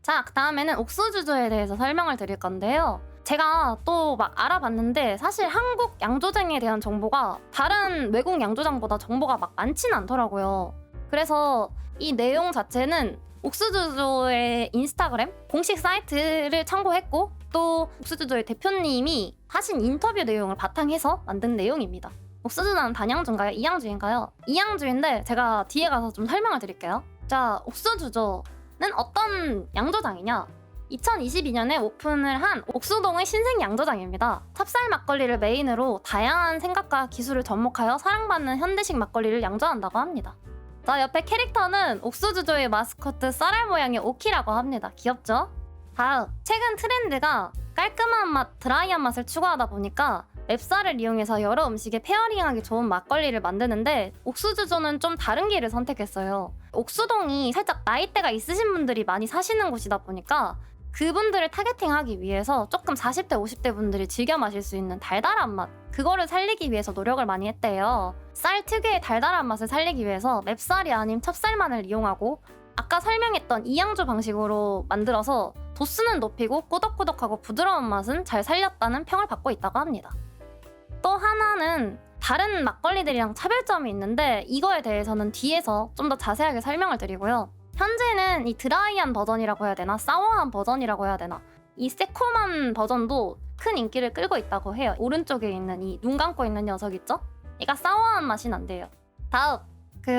자, 그 다음에는 옥수주조에 대해서 설명을 드릴 건데요. 제가 또 막 알아봤는데 사실 한국 양조장에 대한 정보가 다른 외국 양조장보다 정보가 막 많진 않더라고요. 그래서 이 내용 자체는 옥수주조의 인스타그램 공식 사이트를 참고했고 또 옥수주조의 대표님이 하신 인터뷰 내용을 바탕해서 만든 내용입니다. 옥수주는 단양주인가요? 이양주인가요? 이양주인데 제가 뒤에 가서 좀 설명을 드릴게요. 자, 옥수주조는 어떤 양조장이냐? 2022년에 오픈을 한 옥수동의 신생 양조장입니다. 찹쌀 막걸리를 메인으로 다양한 생각과 기술을 접목하여 사랑받는 현대식 막걸리를 양조한다고 합니다. 자, 옆에 캐릭터는 옥수주조의 마스코트 쌀알 모양의 오키라고 합니다. 귀엽죠? 다음, 최근 트렌드가 깔끔한 맛, 드라이한 맛을 추구하다 보니까 맵쌀을 이용해서 여러 음식에 페어링하기 좋은 막걸리를 만드는데 옥수주조는 좀 다른 길을 선택했어요. 옥수동이 살짝 나이대가 있으신 분들이 많이 사시는 곳이다 보니까 그분들을 타겟팅하기 위해서 조금 40대, 50대 분들이 즐겨 마실 수 있는 달달한 맛, 그거를 살리기 위해서 노력을 많이 했대요. 쌀 특유의 달달한 맛을 살리기 위해서 맵쌀이 아닌 찹쌀만을 이용하고 아까 설명했던 이양조 방식으로 만들어서 도수는 높이고 꾸덕꾸덕하고 부드러운 맛은 잘 살렸다는 평을 받고 있다고 합니다. 또 하나는 다른 막걸리들이랑 차별점이 있는데 이거에 대해서는 뒤에서 좀 더 자세하게 설명을 드리고요. 현재는 이 드라이한 버전이라고 해야 되나 사워한 버전이라고 해야 되나 이 새콤한 버전도 큰 인기를 끌고 있다고 해요. 오른쪽에 있는 이 눈 감고 있는 녀석 있죠? 얘가 사워한 맛이 난대요. 다음,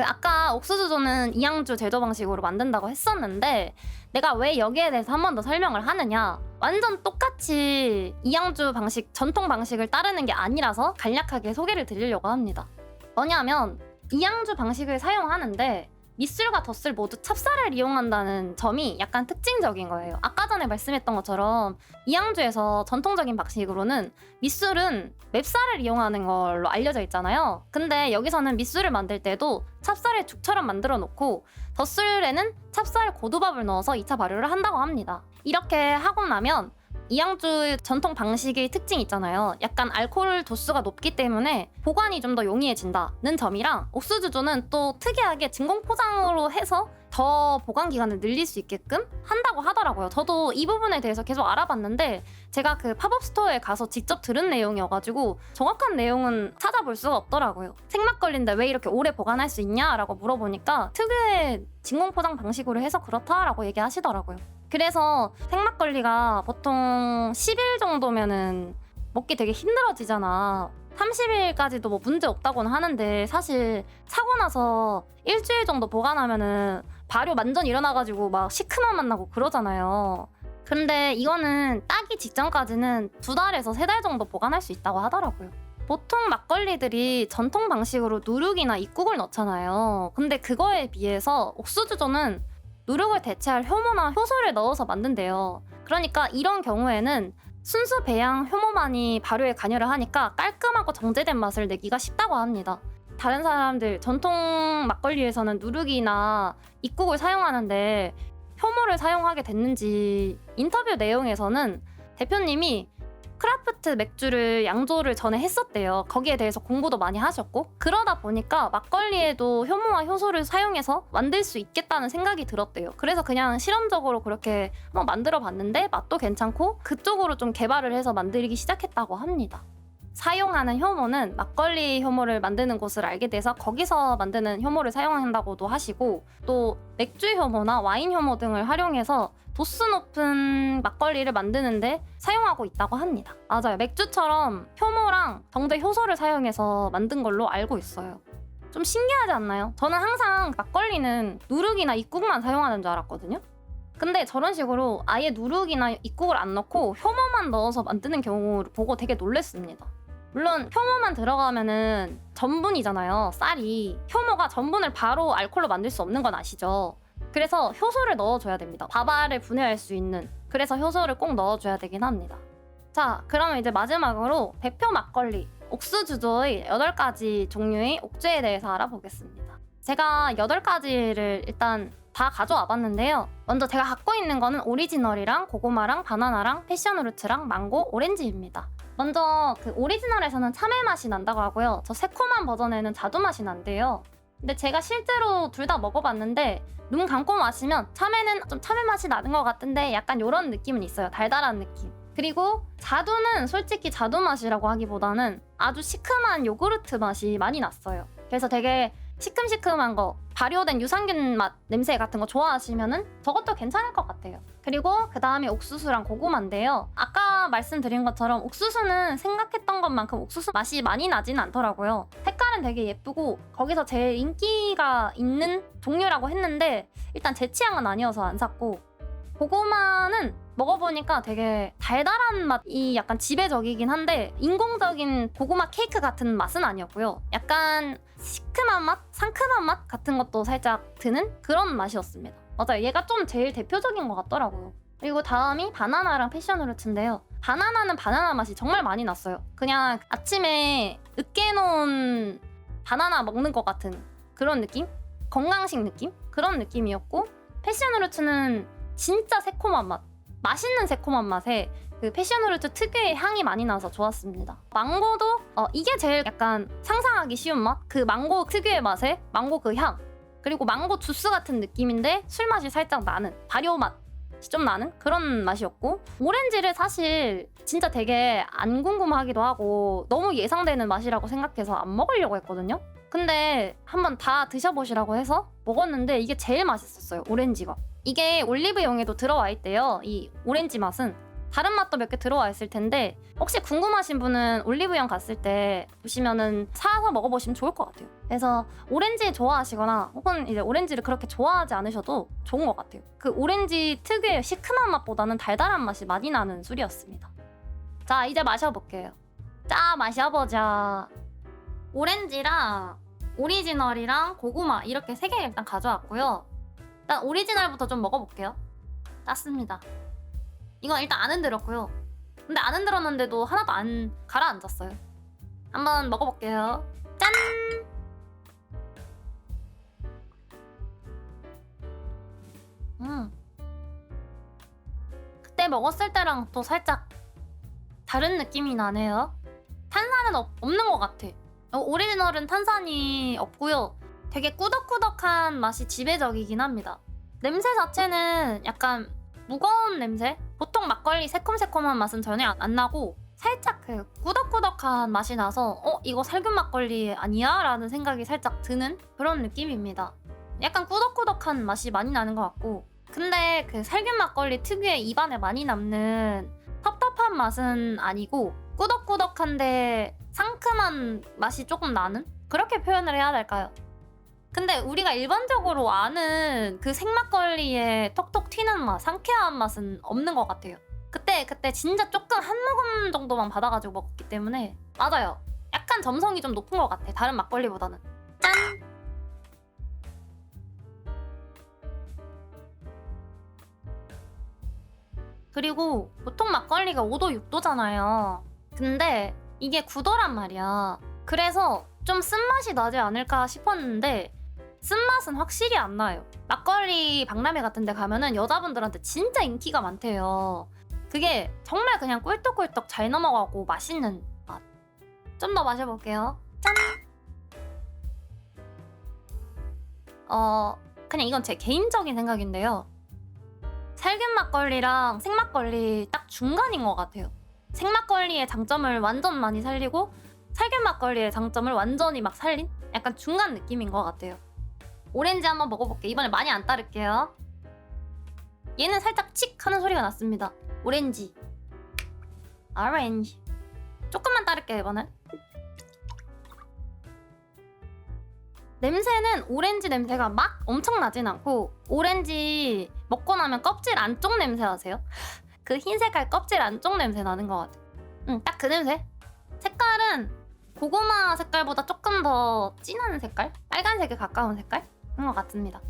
아까 옥수수조는 이양주 제조 방식으로 만든다고 했었는데 내가 왜 여기에 대해서 한 번 더 설명을 하느냐, 완전 똑같이 이양주 방식, 전통 방식을 따르는 게 아니라서 간략하게 소개를 드리려고 합니다. 뭐냐면 이양주 방식을 사용하는데 밑술과 덧술 모두 찹쌀을 이용한다는 점이 약간 특징적인 거예요. 아까 전에 말씀했던 것처럼 이양주에서 전통적인 방식으로는 밑술은 맵쌀을 이용하는 걸로 알려져 있잖아요. 근데 여기서는 밑술을 만들 때도 찹쌀을 죽처럼 만들어 놓고 덧술에는 찹쌀 고두밥을 넣어서 2차 발효를 한다고 합니다. 이렇게 하고 나면 이양주 전통 방식의 특징이 있잖아요. 약간 알코올 도수가 높기 때문에 보관이 좀 더 용이해진다는 점이랑 옥수주조는 또 특이하게 진공 포장으로 해서 더 보관 기간을 늘릴 수 있게끔 한다고 하더라고요. 저도 이 부분에 대해서 계속 알아봤는데 제가 팝업 스토어에 가서 직접 들은 내용이어가지고 정확한 내용은 찾아볼 수가 없더라고요. 생막걸리인데 왜 이렇게 오래 보관할 수 있냐? 라고 물어보니까 특유의 진공 포장 방식으로 해서 그렇다라고 얘기하시더라고요. 그래서 생막걸리가 보통 10일 정도면은 먹기 되게 힘들어지잖아. 30일까지도 뭐 문제 없다고는 하는데 사실 사고 나서 일주일 정도 보관하면은 발효 완전 일어나가지고 막 시큼한 맛 나고 그러잖아요. 근데 이거는 따기 직전까지는 2달에서 3달 정도 보관할 수 있다고 하더라고요. 보통 막걸리들이 전통 방식으로 누룩이나 익국을 넣잖아요. 근데 그거에 비해서 옥수주조는 누룩을 대체할 효모나 효소를 넣어서 만든대요. 그러니까 이런 경우에는 순수 배양 효모만이 발효에 관여를 하니까 깔끔하고 정제된 맛을 내기가 쉽다고 합니다. 다른 사람들 전통 막걸리에서는 누룩이나 익국을 사용하는데 효모를 사용하게 됐는지 인터뷰 내용에서는 대표님이 크라프트 맥주를 양조를 전에 했었대요. 거기에 대해서 공부도 많이 하셨고 그러다 보니까 막걸리에도 효모와 효소를 사용해서 만들 수 있겠다는 생각이 들었대요. 그래서 그냥 실험적으로 그렇게 한번 만들어 봤는데 맛도 괜찮고 그쪽으로 좀 개발을 해서 만들기 시작했다고 합니다. 사용하는 효모는 막걸리 효모를 만드는 곳을 알게 돼서 거기서 만드는 효모를 사용한다고도 하시고 또 맥주 효모나 와인 효모 등을 활용해서 도수 높은 막걸리를 만드는데 사용하고 있다고 합니다. 맞아요. 맥주처럼 효모랑 정제 효소를 사용해서 만든 걸로 알고 있어요. 좀 신기하지 않나요? 저는 항상 막걸리는 누룩이나 익국만 사용하는 줄 알았거든요. 근데 저런 식으로 아예 누룩이나 익국을 안 넣고 효모만 넣어서 만드는 경우를 보고 되게 놀랐습니다. 물론 효모만 들어가면은 전분이잖아요. 쌀이. 효모가 전분을 바로 알코올로 만들 수 없는 건 아시죠? 그래서 효소를 넣어줘야 됩니다. 밥알을 분해할 수 있는. 그래서 효소를 꼭 넣어줘야 되긴 합니다. 자, 그러면 이제 마지막으로 대표 막걸리 옥수주조의 8가지 종류의 옥주에 대해서 알아보겠습니다. 제가 8가지를 일단 다 가져와 봤는데요. 먼저 제가 갖고 있는 거는 오리지널이랑 고구마랑 바나나랑 패션후르츠랑 망고, 오렌지입니다. 먼저 오리지널에서는 참외 맛이 난다고 하고요. 저 새콤한 버전에는 자두 맛이 난대요. 근데 제가 실제로 둘 다 먹어봤는데 눈 감고 마시면 참외는 좀 참외 맛이 나는 것 같은데 약간 이런 느낌은 있어요. 달달한 느낌. 그리고 자두는 솔직히 자두 맛이라고 하기보다는 아주 시큼한 요구르트 맛이 많이 났어요. 그래서 되게 시큼시큼한 거, 발효된 유산균 맛 냄새 같은 거 좋아하시면은 저것도 괜찮을 것 같아요. 그리고 그 다음에 옥수수랑 고구마인데요. 아까 말씀드린 것처럼 옥수수는 생각했던 것만큼 옥수수 맛이 많이 나진 않더라고요. 색깔은 되게 예쁘고 거기서 제일 인기가 있는 종류라고 했는데 일단 제 취향은 아니어서 안 샀고, 고구마는 먹어보니까 되게 달달한 맛이 약간 지배적이긴 한데 인공적인 고구마 케이크 같은 맛은 아니었고요. 약간 시큼한 맛? 상큼한 맛 같은 것도 살짝 드는 그런 맛이었습니다. 맞아요. 얘가 좀 제일 대표적인 것 같더라고요. 그리고 다음이 바나나랑 패션후르츠인데요. 바나나는 바나나 맛이 정말 많이 났어요. 그냥 아침에 으깨놓은 바나나 먹는 것 같은 그런 느낌? 건강식 느낌? 그런 느낌이었고, 패션후르츠는 진짜 새콤한 맛, 맛있는 새콤한 맛에 그 패션후르츠 특유의 향이 많이 나서 좋았습니다. 망고도 이게 제일 약간 상상하기 쉬운 맛? 그 망고 특유의 맛에 망고 그 향, 그리고 망고 주스 같은 느낌인데 술 맛이 살짝 나는 발효 맛이 좀 나는 그런 맛이었고, 오렌지를 사실 진짜 되게 안 궁금하기도 하고 너무 예상되는 맛이라고 생각해서 안 먹으려고 했거든요. 근데 한번 다 드셔보시라고 해서 먹었는데 이게 제일 맛있었어요. 오렌지가. 이게 올리브영에도 들어와 있대요. 이 오렌지 맛은 다른 맛도 몇 개 들어와 있을 텐데 혹시 궁금하신 분은 올리브영 갔을 때 보시면은 사서 먹어보시면 좋을 것 같아요. 그래서 오렌지 좋아하시거나 혹은 이제 오렌지를 그렇게 좋아하지 않으셔도 좋은 것 같아요. 그 오렌지 특유의 시큼한 맛보다는 달달한 맛이 많이 나는 술이었습니다. 자, 이제 마셔볼게요. 자, 마셔보자. 오렌지랑 오리지널이랑 고구마 이렇게 3개 일단 가져왔고요. 일단 오리지널부터 좀 먹어볼게요. 땄습니다. 이건 일단 안 흔들었고요. 근데 안 흔들었는데도 하나도 안 가라앉았어요. 한번 먹어볼게요. 짠! 그때 먹었을 때랑 또 살짝 다른 느낌이 나네요. 탄산은 없는 것 같아. 오리지널은 탄산이 없고요. 되게 꾸덕꾸덕한 맛이 지배적이긴 합니다. 냄새 자체는 약간 무거운 냄새? 보통 막걸리 새콤새콤한 맛은 전혀 안 나고 살짝 그 꾸덕꾸덕한 맛이 나서 이거 살균 막걸리 아니야? 라는 생각이 살짝 드는 그런 느낌입니다. 약간 꾸덕꾸덕한 맛이 많이 나는 것 같고, 근데 그 살균 막걸리 특유의 입안에 많이 남는 텁텁한 맛은 아니고 꾸덕꾸덕한데 상큼한 맛이 조금 나는? 그렇게 표현을 해야 될까요? 근데 우리가 일반적으로 아는 그 생막걸리의 톡톡 튀는 맛, 상쾌한 맛은 없는 것 같아요. 그때 진짜 조금 한 모금 정도만 받아가지고 먹었기 때문에. 맞아요. 약간 점성이 좀 높은 것 같아. 다른 막걸리보다는. 짠! 그리고 보통 막걸리가 5도, 6도잖아요. 근데 이게 9도란 말이야. 그래서 좀 쓴맛이 나지 않을까 싶었는데 쓴맛은 확실히 안 나요. 막걸리 박람회 같은 데 가면은 여자분들한테 진짜 인기가 많대요. 그게 정말 그냥 꿀떡꿀떡 잘 넘어가고 맛있는 맛. 좀 더 마셔볼게요. 짠! 그냥 이건 제 개인적인 생각인데요. 살균 막걸리랑 생막걸리 딱 중간인 것 같아요. 생막걸리의 장점을 완전 많이 살리고 살균 막걸리의 장점을 완전히 막 살린 약간 중간 느낌인 것 같아요. 오렌지 한번 먹어볼게요. 이번에 많이 안 따를게요. 얘는 살짝 칙 하는 소리가 났습니다. 오렌지. 오렌지. 조금만 따를게요, 이번엔. 냄새는 오렌지 냄새가 막 엄청 나진 않고, 오렌지 먹고 나면 껍질 안쪽 냄새 아세요? 그 흰 색깔 껍질 안쪽 냄새 나는 것 같아요. 딱 그 냄새. 색깔은 고구마 색깔보다 조금 더 진한 색깔? 빨간색에 가까운 색깔인 것 같습니다.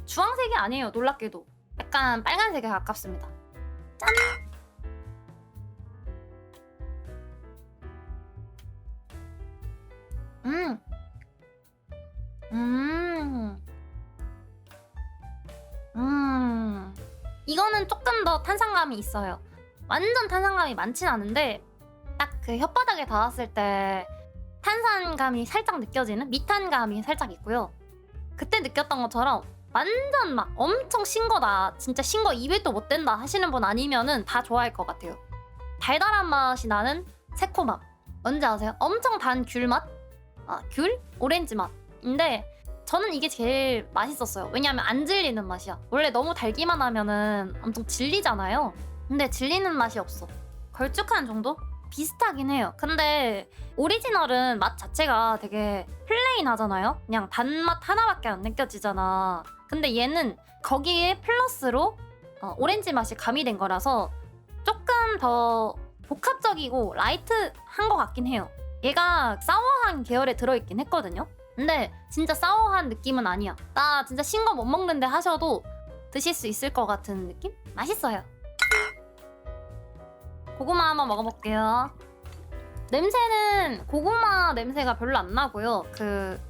주황색이 아니에요, 놀랍게도. 약간 빨간색에 가깝습니다. 짠! 이거는 조금 더 탄산감이 있어요. 완전 탄산감이 많진 않은데 딱 그 혓바닥에 닿았을 때 탄산감이 살짝 느껴지는 미탄감이 살짝 있고요. 그때 느꼈던 것처럼 완전 막 엄청 신 거다, 진짜 신 거 2배도 못 된다 하시는 분 아니면은 다 좋아할 것 같아요. 달달한 맛이 나는 새콤함. 뭔지 아세요? 엄청 단 귤 맛? 귤? 오렌지 맛인데 저는 이게 제일 맛있었어요. 왜냐하면 안 질리는 맛이야. 원래 너무 달기만 하면은 엄청 질리잖아요. 근데 질리는 맛이 없어. 걸쭉한 정도? 비슷하긴 해요. 근데 오리지널은 맛 자체가 되게 플레인하잖아요. 그냥 단맛 하나밖에 안 느껴지잖아. 근데 얘는 거기에 플러스로 오렌지 맛이 가미된 거라서 조금 더 복합적이고 라이트한 것 같긴 해요. 얘가 사워한 계열에 들어있긴 했거든요. 근데 진짜 사워한 느낌은 아니야. 나 진짜 신 거 못 먹는데 하셔도 드실 수 있을 것 같은 느낌? 맛있어요. 고구마 한번 먹어볼게요. 냄새는 고구마 냄새가 별로 안 나고요. 그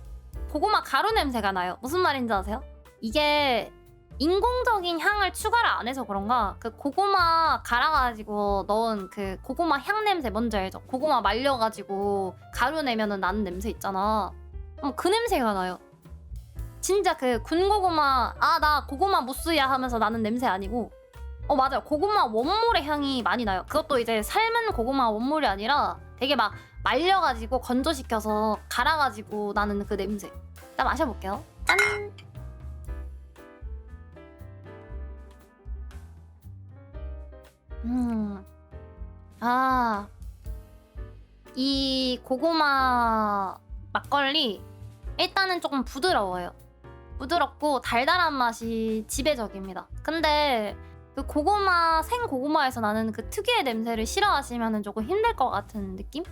고구마 가루 냄새가 나요. 무슨 말인지 아세요? 이게 인공적인 향을 추가를 안 해서 그런가 그 고구마 갈아가지고 넣은 그 고구마 향 냄새 뭔지 알죠? 고구마 말려가지고 가루 내면은 나는 냄새 있잖아. 그 냄새가 나요. 진짜 그 군고구마 나 고구마 무스야 하면서 나는 냄새 아니고 맞아요. 고구마 원물의 향이 많이 나요. 그것도 이제 삶은 고구마 원물이 아니라 되게 막 말려가지고 건조시켜서 갈아가지고 나는 그 냄새. 일단 마셔볼게요. 짠! 이 고구마 막걸리 일단은 조금 부드러워요. 부드럽고 달달한 맛이 지배적입니다. 근데 그 고구마, 생고구마에서 나는 그 특유의 냄새를 싫어하시면 조금 힘들 것 같은 느낌?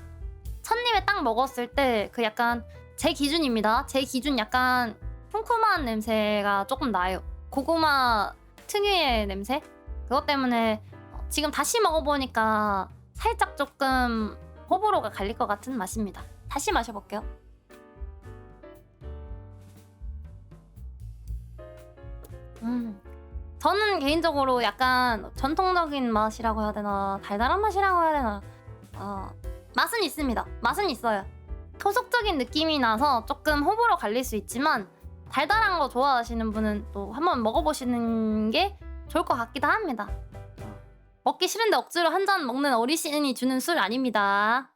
첫 입에 딱 먹었을 때 그 약간 제 기준입니다. 제 기준 약간 쿰쿰한 냄새가 조금 나요. 고구마 특유의 냄새? 그것 때문에 지금 다시 먹어보니까 살짝 조금 호불호가 갈릴 것 같은 맛입니다. 다시 마셔볼게요. 저는 개인적으로 약간 전통적인 맛이라고 해야 되나 달달한 맛이라고 해야 되나 맛은 있습니다. 맛은 있어요. 토속적인 느낌이 나서 조금 호불호 갈릴 수 있지만 달달한 거 좋아하시는 분은 또 한번 먹어보시는 게 좋을 것 같기도 합니다. 먹기 싫은데 억지로 한 잔 먹는 어르신이 주는 술 아닙니다.